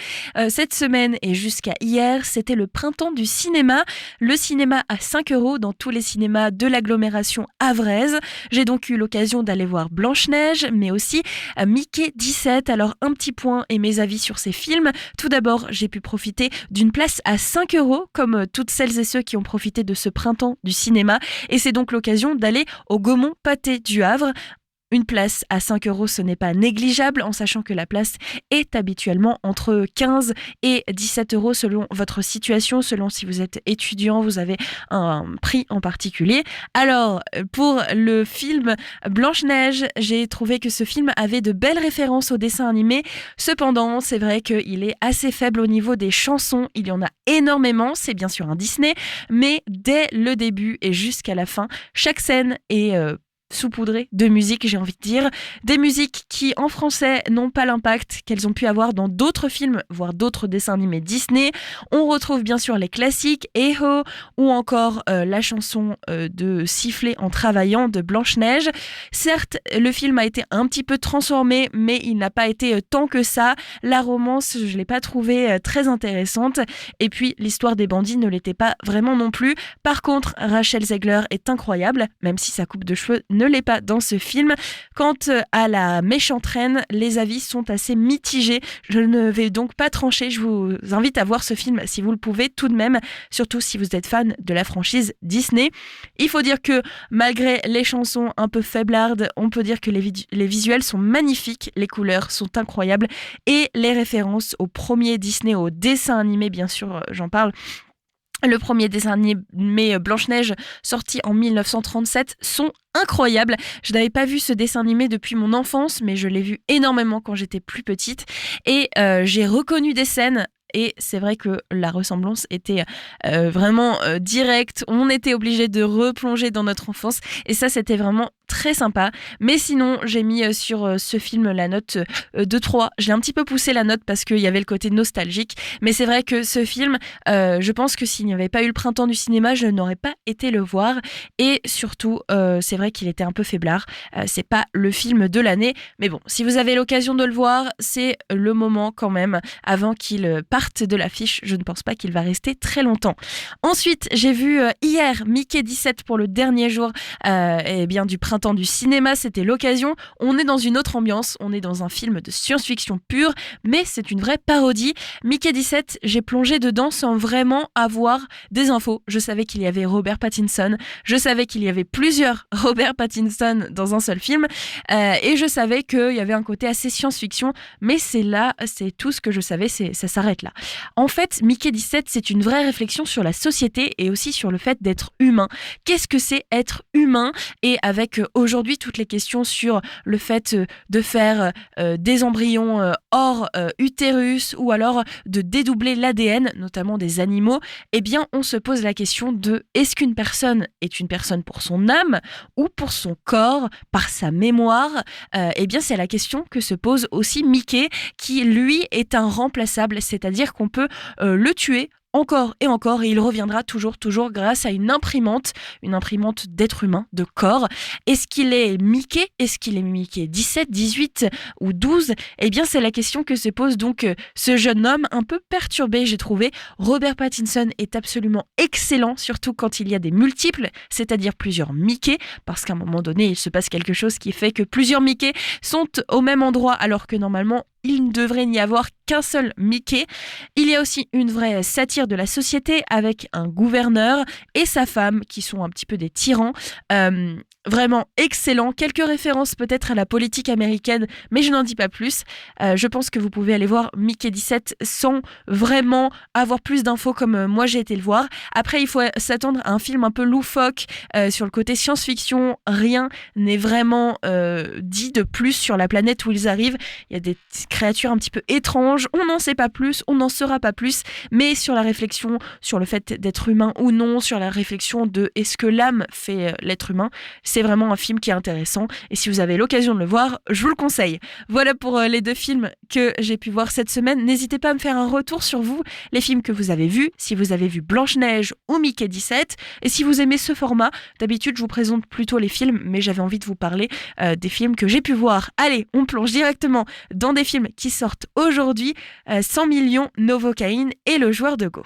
cette semaine et jusqu'à hier, c'était le printemps du cinéma. Le cinéma à 5 € dans tous les cinémas de l'agglomération havraise. J'ai donc eu l'occasion d'aller voir Blanche-Neige, mais aussi Mickey 17. Alors un petit point et mes avis sur ces films. Tout d'abord, j'ai pu profiter d'une place à 5 €, comme toutes celles et ceux qui ont profité de ce printemps du cinéma. Et c'est donc l'occasion d'aller au Gaumont Pâté du Havre. Une place à 5 €, ce n'est pas négligeable, en sachant que la place est habituellement entre 15 et 17 € selon votre situation, selon si vous êtes étudiant, vous avez un prix en particulier. Alors, pour le film Blanche-Neige, j'ai trouvé que ce film avait de belles références au dessin animé. Cependant, c'est vrai qu'il est assez faible au niveau des chansons. Il y en a énormément, c'est bien sûr un Disney, mais dès le début et jusqu'à la fin, chaque scène est saupoudrées de musique, j'ai envie de dire. Des musiques qui, en français, n'ont pas l'impact qu'elles ont pu avoir dans d'autres films, voire d'autres dessins animés Disney. On retrouve bien sûr les classiques, Eho, ou encore la chanson de Siffler en travaillant de Blanche-Neige. Certes, le film a été un petit peu transformé, mais il n'a pas été tant que ça. La romance, je ne l'ai pas trouvée très intéressante. Et puis, l'histoire des bandits ne l'était pas vraiment non plus. Par contre, Rachel Zegler est incroyable, même si sa coupe de cheveux ne l'est pas dans ce film. Quant à la méchante reine, les avis sont assez mitigés. Je ne vais donc pas trancher. Je vous invite à voir ce film si vous le pouvez tout de même, surtout si vous êtes fan de la franchise Disney. Il faut dire que malgré les chansons un peu faiblardes, on peut dire que les visuels sont magnifiques, les couleurs sont incroyables et les références au premier Disney, au dessin animé, bien sûr, j'en parle. Le premier dessin animé Blanche-Neige, sorti en 1937, sont incroyables. Je n'avais pas vu ce dessin animé depuis mon enfance, mais je l'ai vu énormément quand j'étais plus petite. Et j'ai reconnu des scènes. Et c'est vrai que la ressemblance était vraiment directe. On était obligé de replonger dans notre enfance. Et ça, c'était vraiment très sympa. Mais sinon, j'ai mis sur ce film la note de 3. J'ai un petit peu poussé la note parce qu'il y avait le côté nostalgique. Mais c'est vrai que ce film, je pense que s'il n'y avait pas eu le printemps du cinéma, je n'aurais pas été le voir. Et surtout, c'est vrai qu'il était un peu faiblard. C'est pas le film de l'année. Mais bon, si vous avez l'occasion de le voir, c'est le moment quand même avant qu'il parte de l'affiche. Je ne pense pas qu'il va rester très longtemps. Ensuite, j'ai vu hier Mickey 17 pour le dernier jour du printemps du cinéma. C'était l'occasion. On est dans une autre ambiance. On est dans un film de science-fiction pure, mais c'est une vraie parodie. Mickey 17, j'ai plongé dedans sans vraiment avoir des infos. Je savais qu'il y avait Robert Pattinson. Je savais qu'il y avait plusieurs Robert Pattinson dans un seul film. Et je savais qu'il y avait un côté assez science-fiction, mais c'est tout ce que je savais. Ça s'arrête là. En fait, Mickey 17, c'est une vraie réflexion sur la société et aussi sur le fait d'être humain. Qu'est-ce que c'est être humain? Et avec aujourd'hui toutes les questions sur le fait de faire des embryons hors utérus ou alors de dédoubler l'ADN, notamment des animaux, eh bien on se pose la question de est-ce qu'une personne est une personne pour son âme ou pour son corps, par sa mémoire? Eh bien c'est la question que se pose aussi Mickey, qui lui est irremplaçable, c'est-à-dire qu'on peut le tuer encore et encore, et il reviendra toujours grâce à une imprimante d'être humain, de corps. Est-ce qu'il est Mickey? Est-ce qu'il est Mickey 17, 18 ou 12? Eh bien, c'est la question que se pose donc ce jeune homme un peu perturbé, j'ai trouvé. Robert Pattinson est absolument excellent, surtout quand il y a des multiples, c'est-à-dire plusieurs Mickey, parce qu'à un moment donné, il se passe quelque chose qui fait que plusieurs Mickey sont au même endroit, alors que normalement, il ne devrait n'y avoir qu'un seul Mickey. Il y a aussi une vraie satire de la société avec un gouverneur et sa femme qui sont un petit peu des tyrans. Vraiment excellent. Quelques références peut-être à la politique américaine, mais je n'en dis pas plus. Je pense que vous pouvez aller voir Mickey 17 sans vraiment avoir plus d'infos comme moi j'ai été le voir. Après, il faut s'attendre à un film un peu loufoque sur le côté science-fiction. Rien n'est vraiment dit de plus sur la planète où ils arrivent. Il y a des créatures un petit peu étranges. On n'en sait pas plus, on n'en saura pas plus, mais sur la réflexion sur le fait d'être humain ou non, sur la réflexion de est-ce que l'âme fait l'être humain, c'est vraiment un film qui est intéressant et si vous avez l'occasion de le voir, je vous le conseille. Voilà pour les 2 films que j'ai pu voir cette semaine. N'hésitez pas à me faire un retour sur vous, les films que vous avez vus, si vous avez vu Blanche-Neige ou Mickey 17 et si vous aimez ce format. D'habitude, je vous présente plutôt les films, mais j'avais envie de vous parler des films que j'ai pu voir. Allez, on plonge directement dans des films qui sortent aujourd'hui. 100 millions, Novocaine et Le Joueur de Go.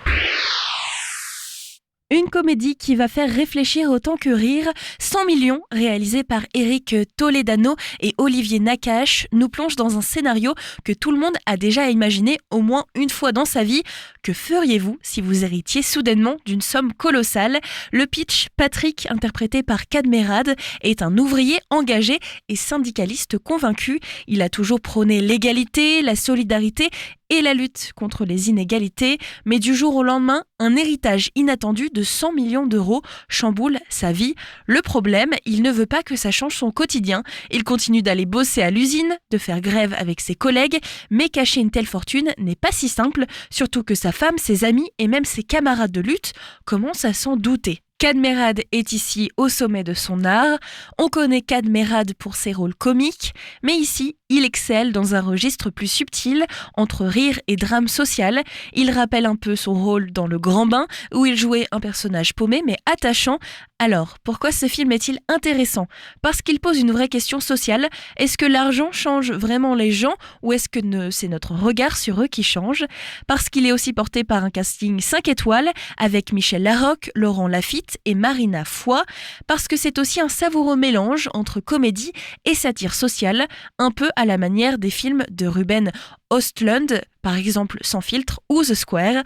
Une comédie qui va faire réfléchir autant que rire. 100 millions, réalisé par Eric Toledano et Olivier Nakache, nous plonge dans un scénario que tout le monde a déjà imaginé au moins une fois dans sa vie. Que feriez-vous si vous héritiez soudainement d'une somme colossale ? Le pitch, Patrick, interprété par Cadmerade, est un ouvrier engagé et syndicaliste convaincu. Il a toujours prôné l'égalité, la solidarité et la lutte contre les inégalités, mais du jour au lendemain, un héritage inattendu de 100 millions d'euros chamboule sa vie. Le problème, il ne veut pas que ça change son quotidien. Il continue d'aller bosser à l'usine, de faire grève avec ses collègues, mais cacher une telle fortune n'est pas si simple, surtout que sa femme, ses amis et même ses camarades de lutte commencent à s'en douter. Cadmerade est ici au sommet de son art. On connaît Cadmerade pour ses rôles comiques, mais ici, il excelle dans un registre plus subtil, entre rire et drame social. Il rappelle un peu son rôle dans Le Grand Bain, où il jouait un personnage paumé mais attachant. Alors, pourquoi ce film est-il intéressant ? Parce qu'il pose une vraie question sociale. Est-ce que l'argent change vraiment les gens, ou est-ce que c'est notre regard sur eux qui change ? Parce qu'il est aussi porté par un casting 5 étoiles, avec Michel Larocque, Laurent Lafitte et Marina Foy. Parce que c'est aussi un savoureux mélange entre comédie et satire sociale, un peu à la manière des films de Ruben Östlund, par exemple Sans filtre ou The Square.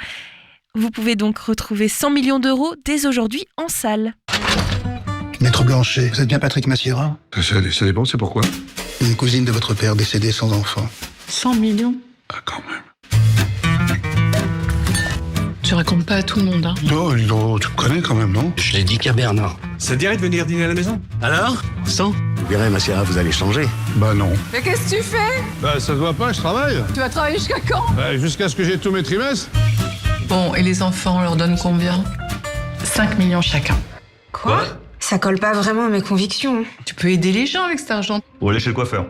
Vous pouvez donc retrouver 100 millions d'euros dès aujourd'hui en salle. Maître Blanchet, vous êtes bien Patrick Massiera ? Ça dépend, c'est pourquoi ? Une cousine de votre père décédée sans enfant. 100 millions ? Ah, quand même. Tu racontes pas à tout le monde, hein ? Non, tu me connais quand même, non ? Je l'ai dit qu'à Bernard. Ça te dirait de venir dîner à la maison ? Alors ? 100 ? Vous verrez, Massiera, vous allez changer. Bah non. Mais qu'est-ce que tu fais ? Bah ça se voit pas, je travaille. Tu vas travailler jusqu'à quand ? Jusqu'à ce que j'ai tous mes trimestres. Bon, et les enfants, on leur donne combien ? 5 millions chacun. Quoi ? Ça colle pas vraiment à mes convictions. Tu peux aider les gens avec cet argent. Ou aller chez le coiffeur.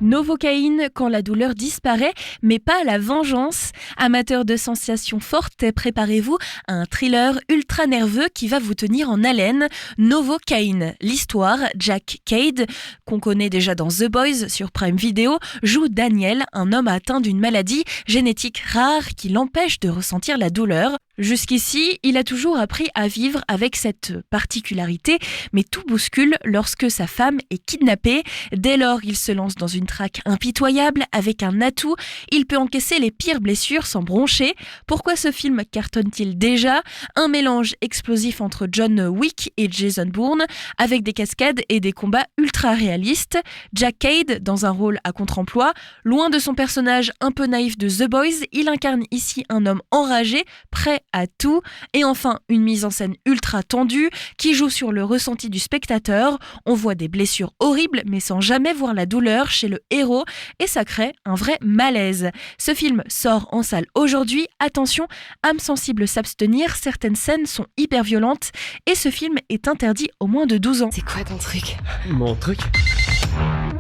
Novocaine, quand la douleur disparaît, mais pas la vengeance. Amateurs de sensations fortes, préparez-vous à un thriller ultra nerveux qui va vous tenir en haleine. Novocaine. L'histoire, Jack Cade, qu'on connaît déjà dans The Boys sur Prime Video, joue Daniel, un homme atteint d'une maladie génétique rare qui l'empêche de ressentir la douleur. Jusqu'ici, il a toujours appris à vivre avec cette particularité, mais tout bouscule lorsque sa femme est kidnappée. Dès lors, il se lance dans une traque impitoyable avec un atout. Il peut encaisser les pires blessures sans broncher. Pourquoi ce film cartonne-t-il déjà ? Un mélange explosif entre John Wick et Jason Bourne, avec des cascades et des combats ultra réalistes. Jack Cade, dans un rôle à contre-emploi, loin de son personnage un peu naïf de The Boys, il incarne ici un homme enragé, prêt à tout. Et enfin, une mise en scène ultra tendue qui joue sur le ressenti du spectateur. On voit des blessures horribles, mais sans jamais voir la douleur chez le héros, et ça crée un vrai malaise. Ce film sort en salle aujourd'hui. Attention, âme sensible s'abstenir, certaines scènes sont hyper violentes, et ce film est interdit aux moins de 12 ans. C'est quoi ton truc ? Mon truc ?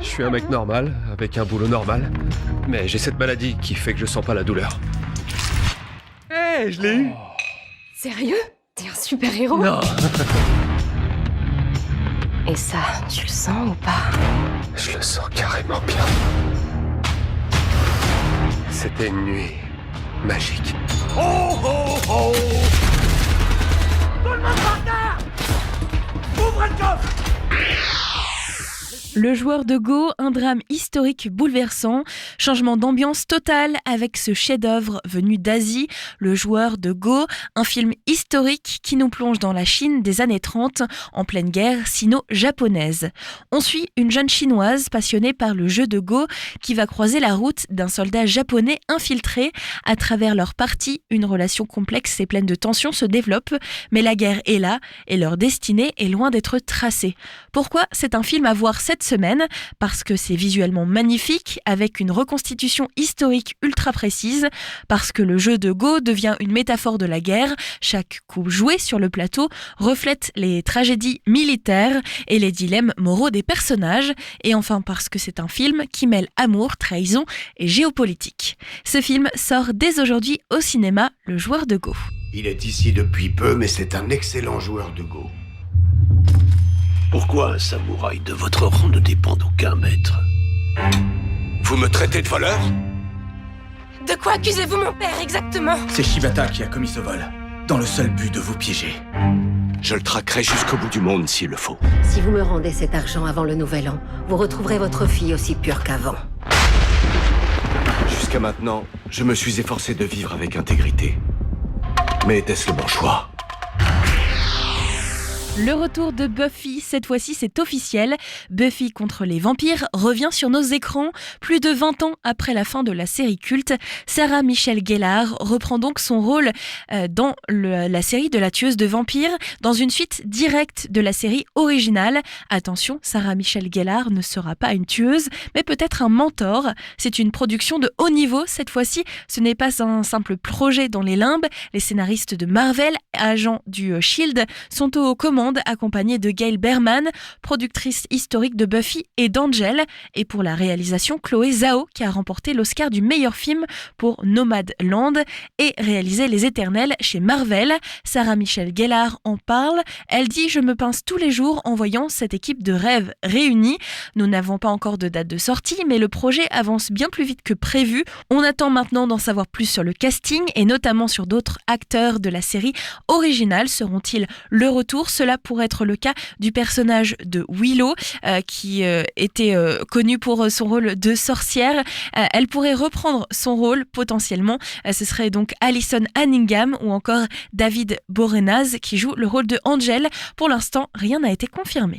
Je suis un mec normal, avec un boulot normal, mais j'ai cette maladie qui fait que je sens pas la douleur. Hé, je l'ai eu. Sérieux ? T'es un super-héros ? Non. Et ça, tu le sens ou pas ? Je le sens carrément bien. C'était une nuit magique. Oh oh oh! Tout le monde par terre! Ouvrez le coffre! Le joueur de Go, un drame historique bouleversant, changement d'ambiance total avec ce chef-d'œuvre venu d'Asie. Le joueur de Go, un film historique qui nous plonge dans la Chine des années 30, en pleine guerre sino-japonaise. On suit une jeune chinoise passionnée par le jeu de Go qui va croiser la route d'un soldat japonais infiltré. À travers leur partie, une relation complexe et pleine de tensions se développe, mais la guerre est là et leur destinée est loin d'être tracée. Pourquoi c'est un film à voir cette semaine? Parce que c'est visuellement magnifique, avec une reconstitution historique ultra précise, parce que le jeu de Go devient une métaphore de la guerre, chaque coup joué sur le plateau reflète les tragédies militaires et les dilemmes moraux des personnages, et enfin parce que c'est un film qui mêle amour, trahison et géopolitique. Ce film sort dès aujourd'hui au cinéma, Le joueur de Go. Il est ici depuis peu, mais c'est un excellent joueur de Go. Pourquoi un samouraï de votre rang ne dépend d'aucun maître? Vous me traitez de voleur? De quoi accusez-vous mon père exactement? C'est Shibata qui a commis ce vol, dans le seul but de vous piéger. Je le traquerai jusqu'au bout du monde s'il le faut. Si vous me rendez cet argent avant le nouvel an, vous retrouverez votre fille aussi pure qu'avant. Jusqu'à maintenant, je me suis efforcé de vivre avec intégrité. Mais était-ce le bon choix? Le retour de Buffy, cette fois-ci c'est officiel. Buffy contre les vampires revient sur nos écrans. Plus de 20 ans après la fin de la série culte, Sarah Michelle Gellar reprend donc son rôle dans la série de la tueuse de vampires, dans une suite directe de la série originale. Attention, Sarah Michelle Gellar ne sera pas une tueuse, mais peut-être un mentor. C'est une production de haut niveau cette fois-ci. Ce n'est pas un simple projet dans les limbes. Les scénaristes de Marvel, agents du Shield, sont aux commandes, accompagnée de Gail Berman, productrice historique de Buffy et d'Angel, et pour la réalisation Chloé Zhao qui a remporté l'Oscar du meilleur film pour Nomadland et réalisé Les Éternels chez Marvel. Sarah Michelle Gellar en parle, elle dit « Je me pince tous les jours en voyant cette équipe de rêve réunie. Nous n'avons pas encore de date de sortie, mais le projet avance bien plus vite que prévu. On attend maintenant d'en savoir plus sur le casting et notamment sur d'autres acteurs de la série originale. Seront-ils le retour? Cela pourrait être le cas du personnage de Willow, qui était connue pour son rôle de sorcière. Elle pourrait reprendre son rôle potentiellement. Ce serait donc Alison Hanningham ou encore David Boreanaz qui joue le rôle de Angel. Pour l'instant, rien n'a été confirmé.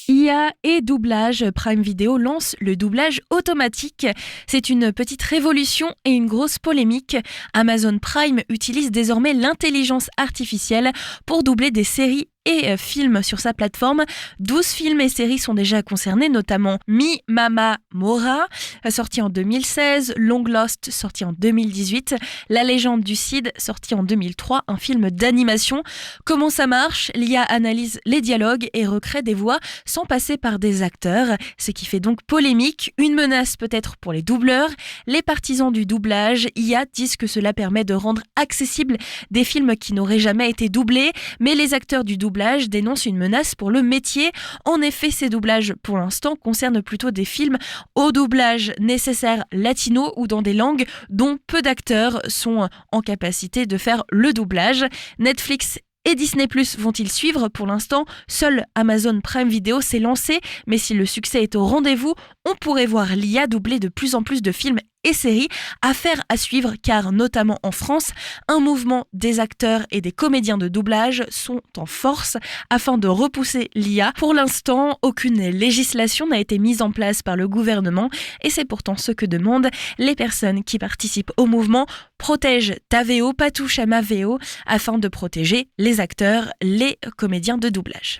IA et doublage, Prime Video lance le doublage automatique. C'est une petite révolution et une grosse polémique. Amazon Prime utilise désormais l'intelligence artificielle pour doubler des séries et films sur sa plateforme. 12 films et séries sont déjà concernés, notamment Mi Mama Mora, sorti en 2016, Long Lost, sorti en 2018, La légende du Cid, sorti en 2003, un film d'animation. Comment ça marche? L'IA analyse les dialogues et recrée des voix sans passer par des acteurs, ce qui fait donc polémique, une menace peut-être pour les doubleurs. Les partisans du doublage IA disent que cela permet de rendre accessibles des films qui n'auraient jamais été doublés, mais les acteurs du doublage dénonce une menace pour le métier. En effet, ces doublages, pour l'instant, concernent plutôt des films au doublage nécessaire latino ou dans des langues dont peu d'acteurs sont en capacité de faire le doublage. Netflix et Disney+ vont-ils suivre? Pour l'instant, seul Amazon Prime Video s'est lancé, mais si le succès est au rendez-vous, on pourrait voir l'IA doubler de plus en plus de films et séries. Affaire à suivre car notamment en France, un mouvement des acteurs et des comédiens de doublage sont en force afin de repousser l'IA. Pour l'instant, aucune législation n'a été mise en place par le gouvernement et c'est pourtant ce que demandent les personnes qui participent au mouvement. Protège ta VO, pas touche à ma VO, afin de protéger les acteurs, les comédiens de doublage.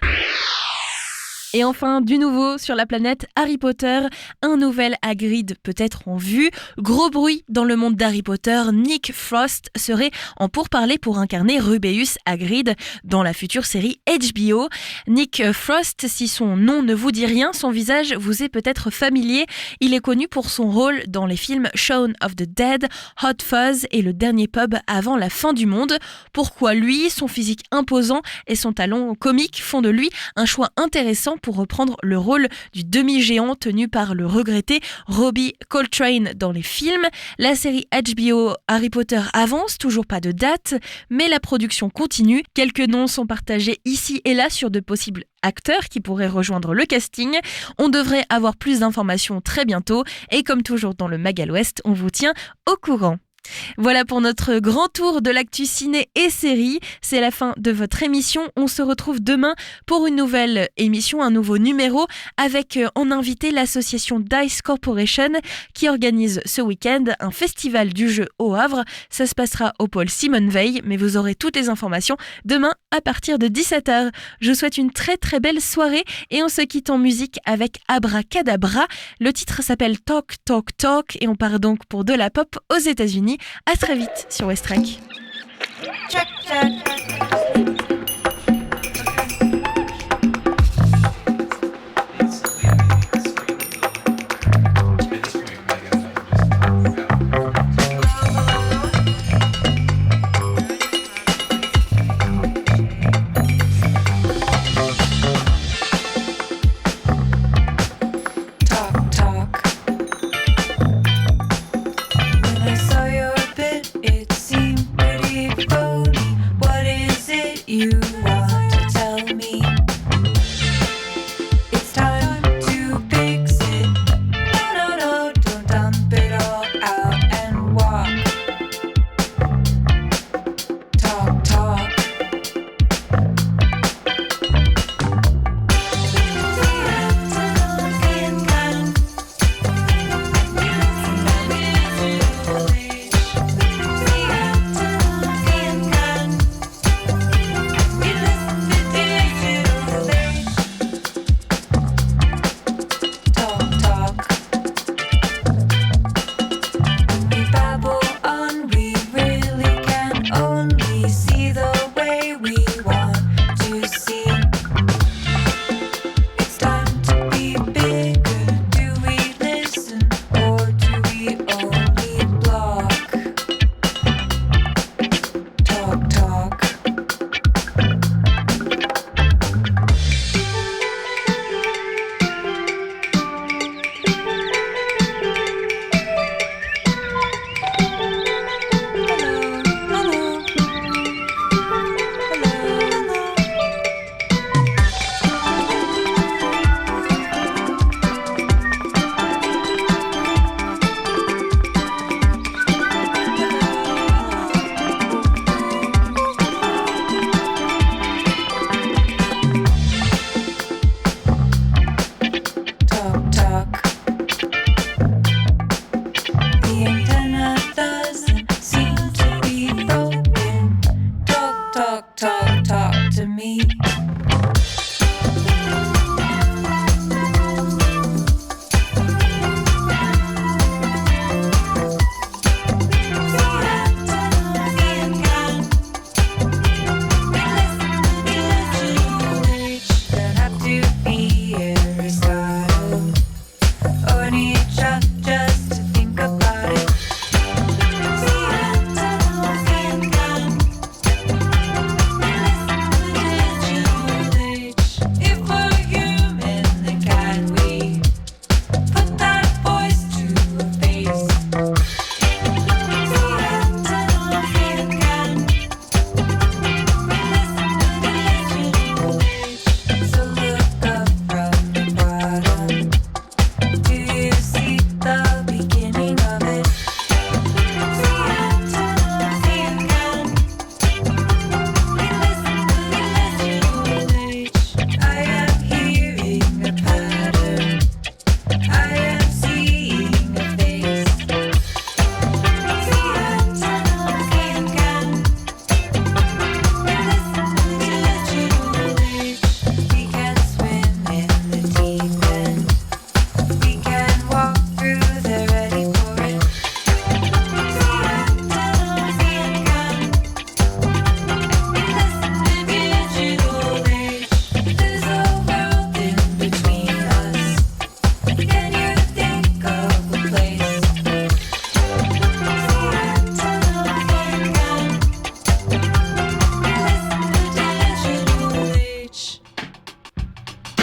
Et enfin, du nouveau sur la planète Harry Potter, un nouvel Hagrid peut être en vue. Gros bruit dans le monde d'Harry Potter, Nick Frost serait en pourparlers pour incarner Rubeus Hagrid dans la future série HBO. Nick Frost, si son nom ne vous dit rien, son visage vous est peut-être familier. Il est connu pour son rôle dans les films Shaun of the Dead, Hot Fuzz et Le Dernier Pub avant la fin du monde. Pourquoi lui? Son physique imposant et son talent comique font de lui un choix intéressant pour reprendre le rôle du demi-géant tenu par le regretté Robbie Coltrane dans les films. La série HBO Harry Potter avance, toujours pas de date, mais la production continue. Quelques noms sont partagés ici et là sur de possibles acteurs qui pourraient rejoindre le casting. On devrait avoir plus d'informations très bientôt et comme toujours dans le Magal Ouest, on vous tient au courant. Voilà pour notre grand tour de l'actu ciné et série. C'est la fin de votre émission. On se retrouve demain pour une nouvelle émission, un nouveau numéro avec en invité l'association Dice Corporation qui organise ce week-end un festival du jeu au Havre. Ça se passera au pôle Simone Veil, mais vous aurez toutes les informations demain à partir de 17h. Je vous souhaite une très très belle soirée et on se quitte en musique avec Abracadabra. Le titre s'appelle Talk Talk Talk et on part donc pour de la pop aux États-Unis. À très vite sur Westrack. Check, check.